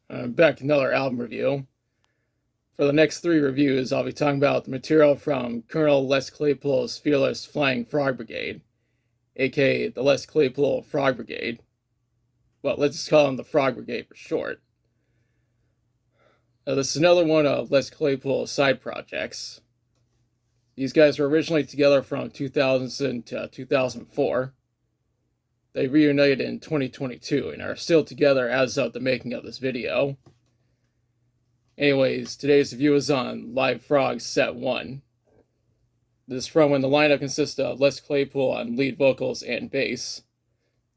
Back another album review. For the next three reviews, I'll be talking about the material from Colonel Les Claypool's Fearless Flying Frog Brigade, aka the Les Claypool Frog Brigade. Well, let's just call them the Frog Brigade for short. This is another one of Les Claypool's side projects. These guys were originally together from 2000 to 2004. They reunited in 2022 and are still together as of the making of this video. Anyways, today's review is on Live Frogs Set 1. This is from when the lineup consists of Les Claypool on lead vocals and bass,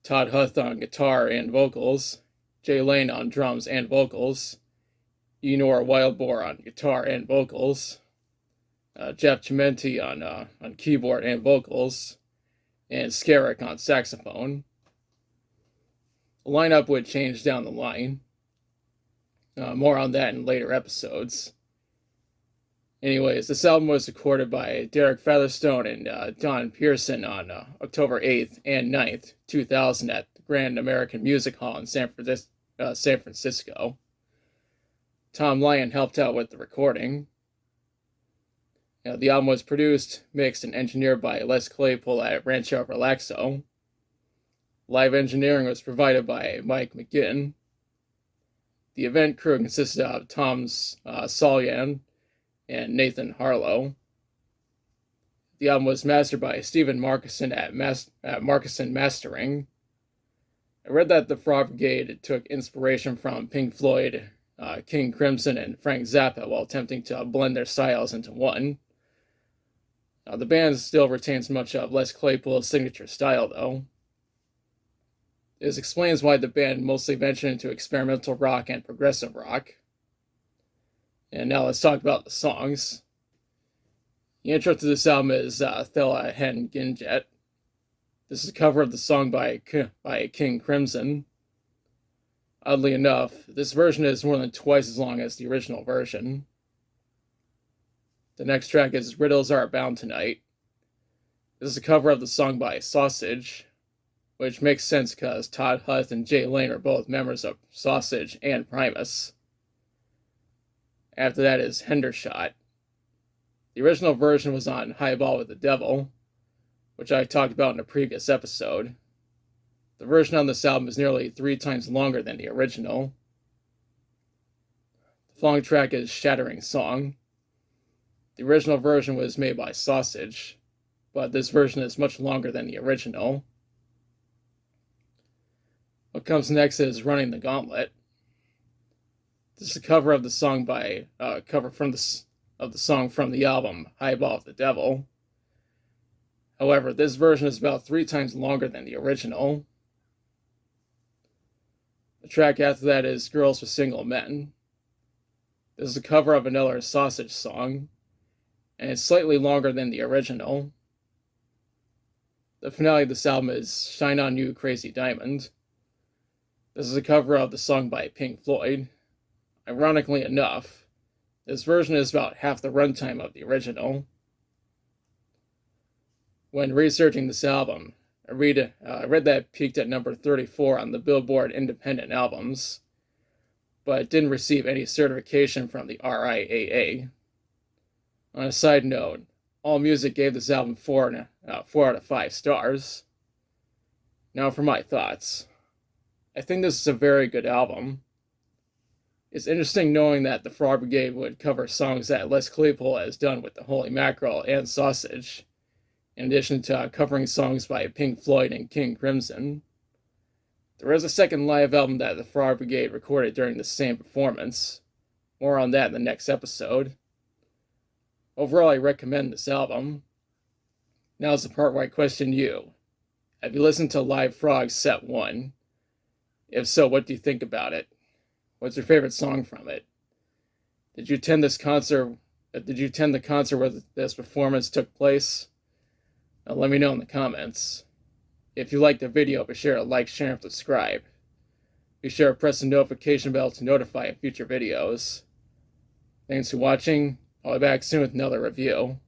Todd Huth on guitar and vocals, Jay Lane on drums and vocals, Enor Wildboar on guitar and vocals, Jeff Chimenti on keyboard and vocals, and Skerrick on saxophone. The lineup would change down the line. More on that in later episodes. Anyways, this album was recorded by Derek Featherstone and Don Pearson on October 8th and 9th, 2000 at the Grand American Music Hall in San Francisco. Tom Lyon helped out with the recording. The album was produced, mixed, and engineered by Les Claypool at Rancho Relaxo. Live engineering was provided by Mike McGinn. The event crew consisted of Tom Solyan and Nathan Harlow. The album was mastered by Stephen Markison at Markison Mastering. I read that the Frog Brigade took inspiration from Pink Floyd, King Crimson, and Frank Zappa while attempting to blend their styles into one. The band still retains much of Les Claypool's signature style, though. This explains why the band mostly ventured into experimental rock and progressive rock. And now let's talk about the songs. The intro to this album is Thela Hen Ginjet. This is a cover of the song by King Crimson. Oddly enough, this version is more than twice as long as the original version. The next track is Riddles Are Bound Tonight. This is a cover of the song by Sausage, which makes sense because Todd Huth and Jay Lane are both members of Sausage and Primus. After that is Hendershot. The original version was on Highball with the Devil, which I talked about in a previous episode. The version on this album is nearly 3 times longer than the original. The following track is Shattering Song. The original version was made by Sausage, but this version is much longer than the original. What comes next is Running the Gauntlet. This is a cover of the song of the song from the album Highball of the Devil. However, this version is about 3 times longer than the original. The track after that is Girls with Single Men. This is a cover of another Sausage song, and it's slightly longer than the original. The finale of this album is Shine On You, Crazy Diamond. This is a cover of the song by Pink Floyd. Ironically enough, this version is about half the runtime of the original. When researching this album, I read that it peaked at number 34 on the Billboard Independent Albums, but it didn't receive any certification from the RIAA. On a side note, AllMusic gave this album 4 out of 5 stars. Now for my thoughts. I think this is a very good album. It's interesting knowing that the Frog Brigade would cover songs that Les Claypool has done with the Holy Mackerel and Sausage, in addition to covering songs by Pink Floyd and King Crimson. There is a second live album that the Frog Brigade recorded during the same performance. More on that in the next episode. Overall, I recommend this album. Now's the part where I question you. Have you listened to Live Frogs Set 1? If so, what do you think about it? What's your favorite song from it? Did you attend the concert where this performance took place? Let me know in the comments. If you liked the video, be sure to like, share, and subscribe. Be sure to press the notification bell to notify future videos. Thanks for watching. I'll be back soon with another review.